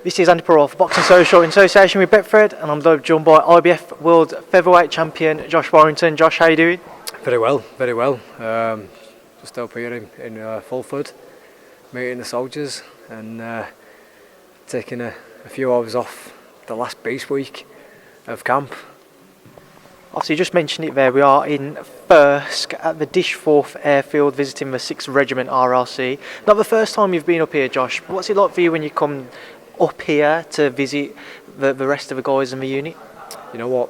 This is Andy Perrault for Boxing Social in association with Betfred, and I'm joined by IBF World Featherweight Champion Josh Warrington. Josh, how you doing? Very well, very well. Just up here in Fulford, meeting the soldiers and taking a few hours off the last base week of camp. Obviously, you just mentioned it there. We are in Thirsk at the Dishforth Airfield visiting the 6th Regiment RRC. Not the first time you've been up here, Josh. What's it like for you when you come up here to visit the rest of the guys in the unit? You know what?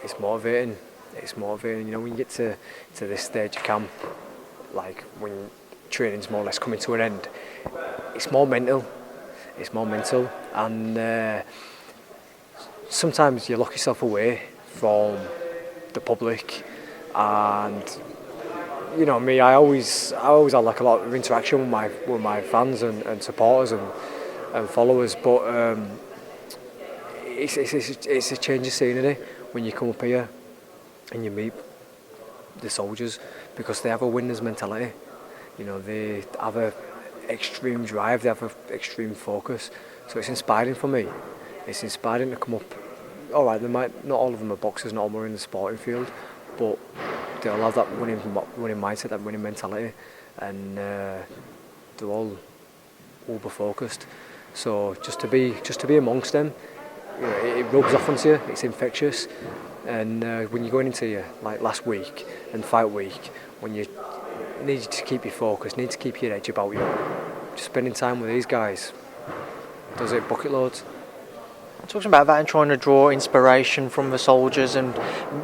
It's motivating. It's motivating. You know, when you get to this stage of camp, like when training's more or less coming to an end, it's more mental. It's more mental, and sometimes you lock yourself away from the public, and you know me. I always had like a lot of interaction with my fans and supporters and followers, but it's a change of scenery when you come up here and you meet the soldiers, because they have a winner's mentality. You know, they have a extreme drive, they have a extreme focus, so it's inspiring for me. It's inspiring to come up. Alright, not all of them are boxers, not all of them are in the sporting field, but they'll have that winning mindset, that winning mentality, and they're all uber focused. So just to be amongst them, you know, it rubs off onto you. It's infectious, and when you're going into your like last week and fight week, when you need to keep your focus, need to keep your edge about you, just spending time with these guys does it bucket loads. Talking about that and trying to draw inspiration from the soldiers, and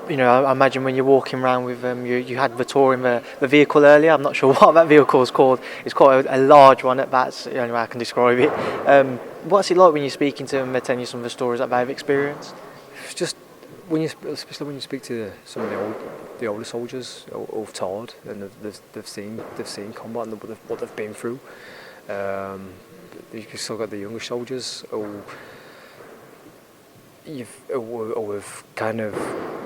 you know, I imagine when you're walking around with them, you had the tour in the vehicle earlier. I'm not sure what that vehicle is called. It's quite a large one. That's the only way I can describe it. What's it like when you're speaking to them? They're telling you some of the stories that they've experienced. It's just especially when you speak to some of the older soldiers who've toured and they've seen combat and what they've been through. You've still got the younger soldiers who have kind of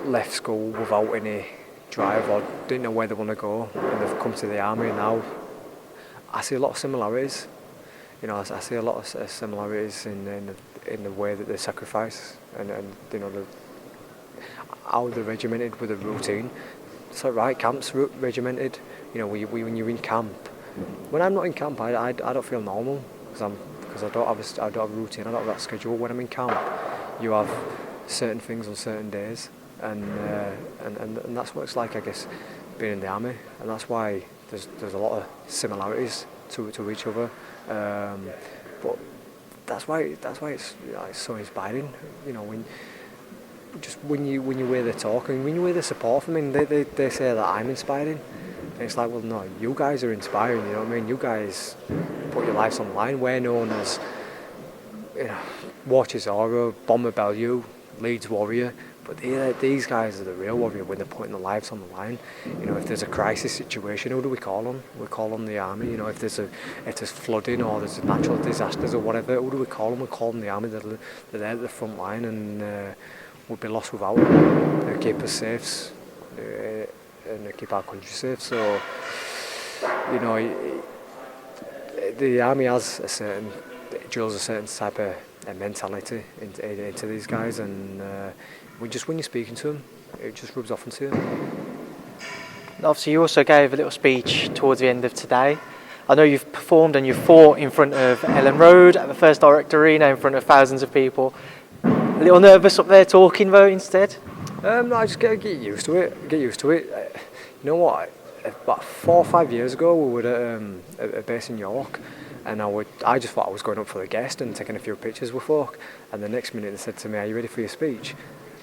left school without any drive or didn't know where they want to go, and they've come to the army now. I see a lot of similarities. You know, I see a lot of similarities in the way that they sacrifice and you know how they're regimented with a routine. So right, camp's regimented. You know, when you're in camp. When I'm not in camp, I don't feel normal because I don't have a routine. I don't have that schedule. When I'm in camp, you have certain things on certain days, and that's what it's like, I guess, being in the army, and that's why there's a lot of similarities to each other, but that's why it's so inspiring. You know, when you wear the talk and when you wear the support from me, they say that I'm inspiring, and it's like, well, no, you guys are inspiring. You know what I mean? You guys put your lives on the line. We're known as, you know, Watches Aura, Bomber Bellew, Leeds Warrior, but these guys are the real warrior when they're putting their lives on the line. You know, if there's a crisis situation, who do we call on? We call on the army. You know, if there's flooding or there's natural disasters or whatever, who do we call them? We call them the army. They're there at the front line, and we'd be lost without them. They keep us safe, and they keep our country safe. So, you know, the army drills a certain type of mentality into these guys, and when you're speaking to them, it just rubs off onto you. Obviously, you also gave a little speech towards the end of today. I know you've performed and you've fought in front of Ellen Road at the First Direct Arena in front of thousands of people. A little nervous up there talking though instead? No, I just get used to it. You know what? About 4 or 5 years ago, we were at a base in York. And I just thought I was going up for the guest and taking a few pictures with folk. And the next minute they said to me, "Are you ready for your speech?"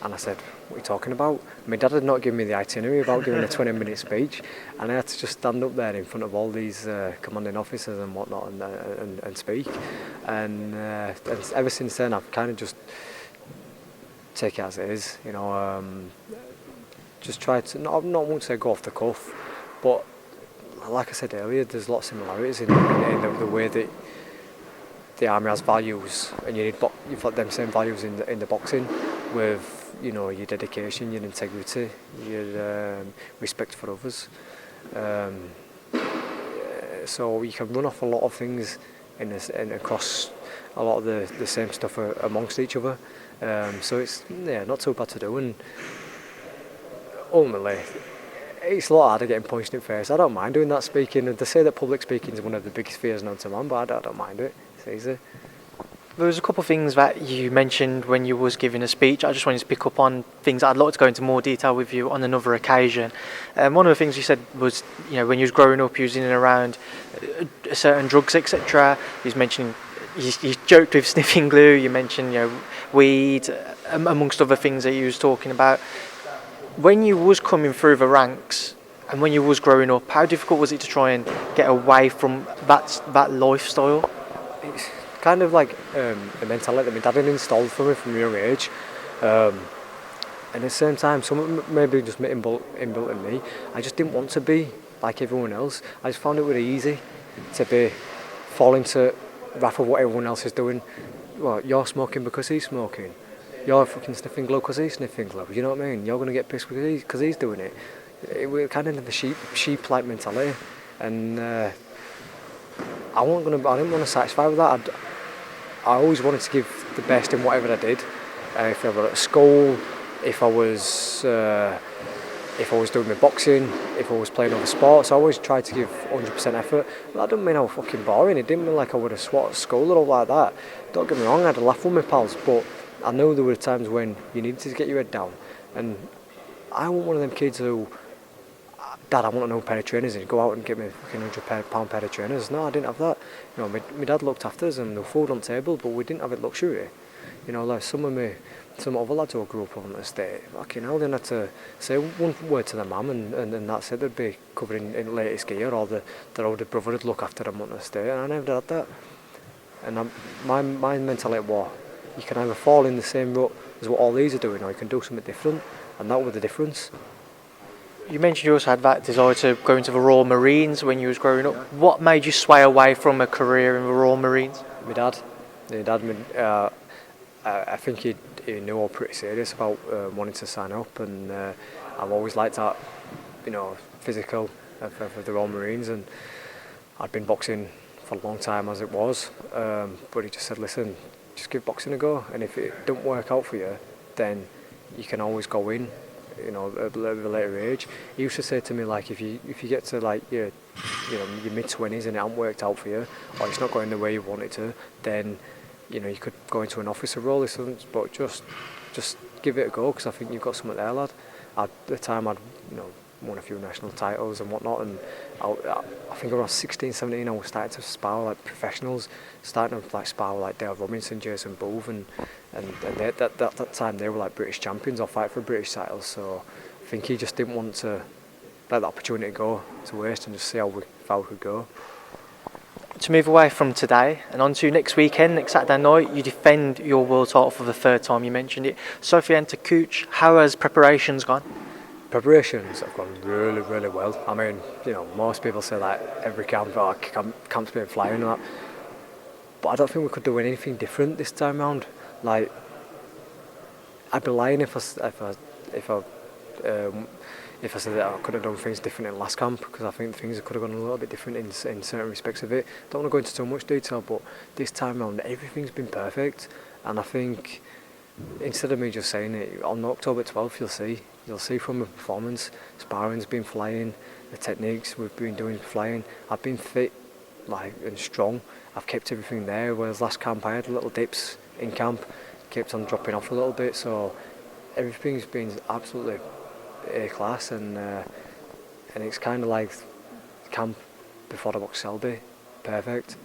And I said, "What are you talking about?" My dad had not given me the itinerary about giving a 20-minute speech. And I had to just stand up there in front of all these commanding officers and whatnot and speak. And ever since then, I've kind of just take it as it is. You know, just try to, not want to say go off the cuff, but like I said earlier, there's a lot of similarities in the way that the army has values, and you've got them same values in the boxing, with, you know, your dedication, your integrity, your respect for others. So you can run off a lot of things across a lot of the same stuff amongst each other. So it's not too bad to do, and ultimately it's a lot harder getting punched in the face. I don't mind doing that speaking, and they say that public speaking is one of the biggest fears known to man, but I don't mind it. It's easy. There was a couple of things that you mentioned when you was giving a speech. I just wanted to pick up on things that I'd like to go into more detail with you on another occasion. One of the things you said was, when you was growing up, you was in and around certain drugs, etc. You was mentioning, you joked with sniffing glue. You mentioned, weed, amongst other things that you was talking about. When you was coming through the ranks and when you was growing up, how difficult was it to try and get away from that lifestyle? It's kind of like a mentality that my dad had installed for me from a young age, and at the same time, some maybe just inbuilt in me. I just didn't want to be like everyone else. I just found it really easy to fall into wrath of what everyone else is doing. Well, you're smoking because he's smoking. You're fucking sniffing glue because he's sniffing glue. You know what I mean? You're gonna get pissed because he's doing it. We're kind of in the sheep-like mentality, and I didn't want to satisfy with that. I always wanted to give the best in whatever I did. If I was at school, if I was doing my boxing, if I was playing other sports, I always tried to give 100% effort. But that didn't mean I was fucking boring. It didn't mean like I would have swatted school or all like that. Don't get me wrong, I had a laugh with my pals, but I know there were times when you needed to get your head down. And I wasn't one of them kids who, Dad, I want a new pair of trainers, and go out and get me a fucking £100 pair of trainers. No, I didn't have that. My dad looked after us and there was food on the table, but we didn't have it luxury. Like some other lads who grew up on the estate, fucking hell, they had to say one word to their mum and that's it. They'd be covered in latest gear, or their older brother would look after them on the estate, and I never had that. And my mentality was, you can either fall in the same rut as what all these are doing, or you can do something different, and that was the difference. You mentioned you also had that desire to go into the Royal Marines when you was growing up. What made you sway away from a career in the Royal Marines? My dad, I think he knew I was pretty serious about wanting to sign up, and I've always liked that, physical of the Royal Marines, and I'd been boxing for a long time as it was, but he just said, listen, just give boxing a go, and if it don't work out for you, then you can always go in, at a later age. He used to say to me, like, if you get to like your mid-20s and it hasn't worked out for you, or it's not going the way you want it to, then you could go into an officer role or something, but just give it a go, because I think you've got something there, lad. At the time I'd won a few national titles and whatnot, and I think around 16, 17 I was starting to spar like professionals, starting to like spar like Dale Robinson, Jason Booth, and they, that time they were like British champions or fight for British titles. So I think he just didn't want to let the opportunity go to waste, and just see how we could go. To move away from today and on to next weekend, next Saturday night, you defend your world title for the third time. You mentioned it. Sofiane Takoucht, how has preparations gone? Preparations have gone really, really well. I mean, most people say that every camp's been flying and that, but I don't think we could do anything different this time round. Like, I'd be lying if I said that I could have done things different in last camp, because I think things could have gone a little bit different in certain respects of it. Don't want to go into too much detail, but this time round everything's been perfect, and I think instead of me just saying it, on October 12th you'll see from the performance, sparring's been flying, the techniques we've been doing flying. I've been fit and strong. I've kept everything there, whereas last camp I had little dips in camp, kept on dropping off a little bit, so everything's been absolutely A-class, and it's kind of like camp before the box Selby, perfect.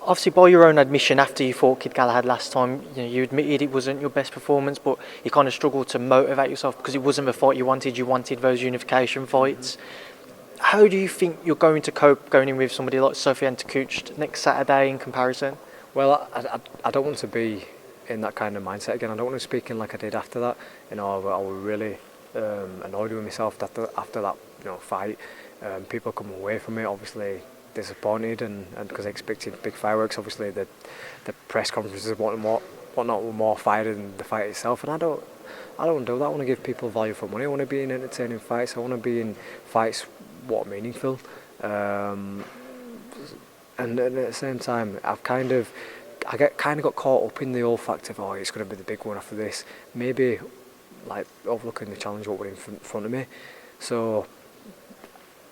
Obviously, by your own admission, after you fought Kid Galahad last time, you admitted it wasn't your best performance, but you kind of struggled to motivate yourself because it wasn't the fight you wanted. You wanted those unification fights. How do you think you're going to cope going in with somebody like Sofiane Takoucht next Saturday in comparison? Well, I don't want to be in that kind of mindset again. I don't want to speak in like I did after that. I was really annoyed with myself after that fight. People come away from it obviously disappointed, and because they expected big fireworks. Obviously the press conferences and whatnot were more fire than the fight itself, and I don't want to do that. I want to give people value for money. I want to be in entertaining fights. I want to be in fights what are meaningful. and at the same time, I kind of got caught up in the old fact of, oh, it's going to be the big one after this. Maybe like overlooking the challenge what were in front of me. So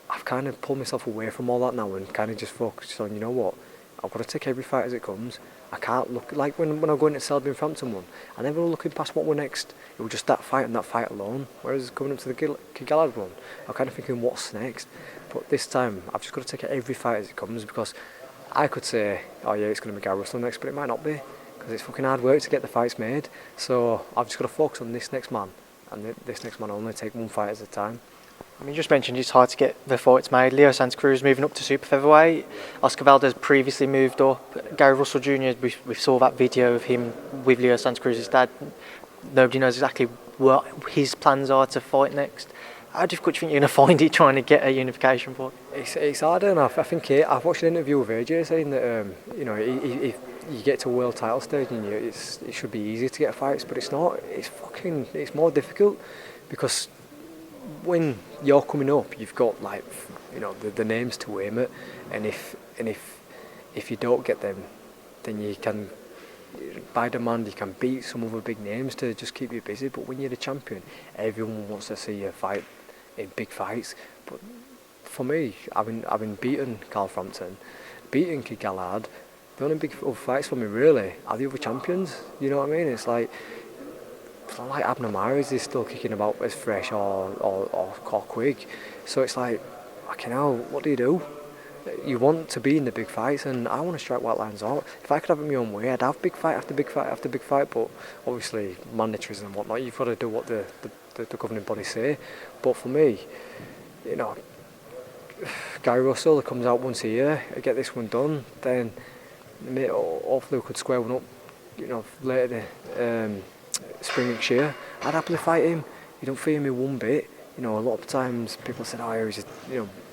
I've kind of pulled myself away from all that now and kind of just focused on, you know what, I've got to take every fight as it comes. I can't look, like when I go into Selby and Frampton one, I never looking past what were next. It was just that fight and that fight alone. Whereas coming up to the Galahad one, I'm kind of thinking, what's next? But this time, I've just got to take every fight as it comes, because I could say, oh yeah, it's going to be Gary Russell next, but it might not be, because it's fucking hard work to get the fights made. So I've just got to focus on this next man, and this next man only, take one fight at a time. I mean, you just mentioned it's hard to get the fights made. Leo Santa Cruz moving up to super featherweight. Oscar Valdez previously moved up. Gary Russell Jr., we saw that video of him with Leo Santa Cruz's dad. Nobody knows exactly what his plans are to fight next. How difficult do you think you're going to find it trying to get a unification fight? It's harder, and I think I've watched an interview with AJ saying that if you get to a world title stage and it should be easy to get fights, but it's not. It's more difficult, because when you're coming up, you've got the names to aim at, and if you don't get them, then you can, by demand, you can beat some other big names to just keep you busy. But when you're the champion, everyone wants to see you fight in big fights. But for me, having beaten Carl Frampton, beaten Kid Galahad, the only big fights for me really are the other champions. You know what I mean? It's not like Abner Mares is still kicking about as fresh or quick. So it's like, fucking hell, what do? You want to be in the big fights, and I want to strike white lines out. If I could have it my own way, I'd have big fight after big fight after big fight, but obviously mandatories and whatnot, you've got to do what the governing body say. But for me, Gary Russell comes out once a year, I get this one done, then hopefully we could square one up, later spring next year. I'd happily fight him. You don't fear me one bit. A lot of times people said, oh, he's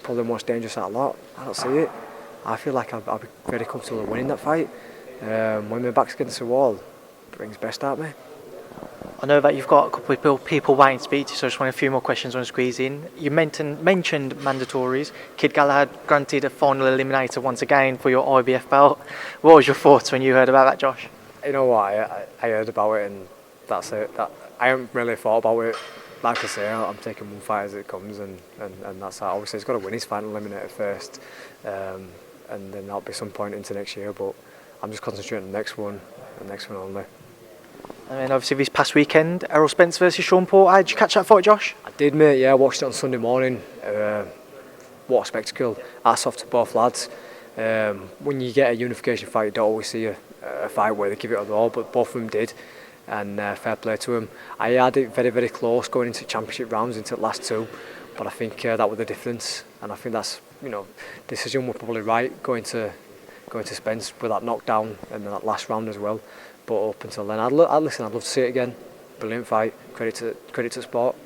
probably the most dangerous out of a lot. I don't see it. I feel like I'll be very comfortable winning that fight. When my back's against the wall, it brings best out of me. I know that you've got a couple of people waiting to speak to you, so I just want a few more questions on squeeze in. You mentioned mandatories. Kid Galahad granted a final eliminator once again for your IBF belt. What was your thoughts when you heard about that, Josh? You know what, I heard about it, and that's it. I haven't really thought about it. Like I say, I'm taking one fight as it comes, and that's that. Obviously, he's got to win his final eliminator first, and then that'll be some point into next year. But I'm just concentrating on the next one, and the next one only. And then obviously this past weekend, Errol Spence versus Sean Porter. Did you catch that fight, Josh? I did, mate. Yeah, I watched it on Sunday morning. What a spectacle! Hats off to both lads. When you get a unification fight, you don't always see a fight where they give it all, but both of them did. And fair play to him. I had it very, very close going into championship rounds, into the last two, but I think that was the difference, and I think that's, decision was probably right going to Spence with that knockdown and that last round as well. But up until then, I'd love to see it again. Brilliant fight. Credit to the sport.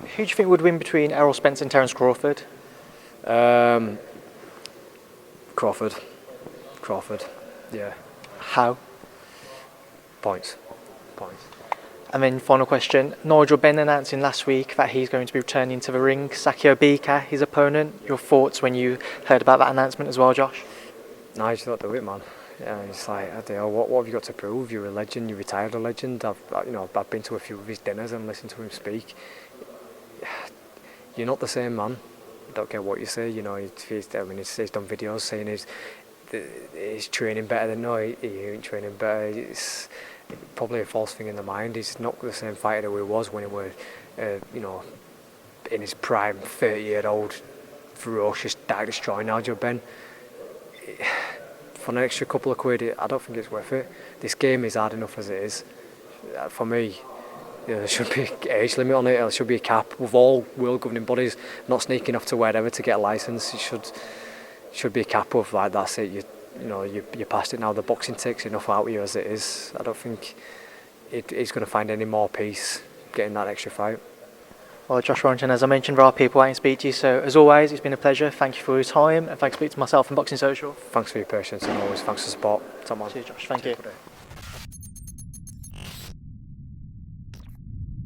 Who do you think would win between Errol Spence and Terence Crawford? Crawford. Yeah. How? Points. And then final question, Nigel Benn announcing last week that he's going to be returning to the ring. Sakio Bika, his opponent. Your thoughts when you heard about that announcement as well, Josh? Nigel, don't do it, man. Yeah, it's like, what have you got to prove? You're a legend, you retired a legend. I've been to a few of his dinners and listened to him speak. You're not the same man. I don't care what you say. He's done videos saying he's training better. No, he ain't training better. It's probably a false thing in the mind. He's not the same fighter that he was when he was, in his prime, 30-year-old, ferocious, dark-destroying Nigel Benn. For an extra couple of quid, I don't think it's worth it. This game is hard enough as it is. For me, there should be an age limit on it. There should be a cap with all world governing bodies not sneaking off to wherever to get a licence. It should be a cap of like that's it. You passed it now. The boxing takes enough out of you as it is. I don't think it's going to find any more peace getting that extra fight. Well, Josh Warrington, as I mentioned, there are people waiting to speak to you. So, as always, it's been a pleasure. Thank you for your time, and thanks for speaking to myself and Boxing Social. Thanks for your patience, and always thanks for the support. Top man. Cheers, Josh. Thank you.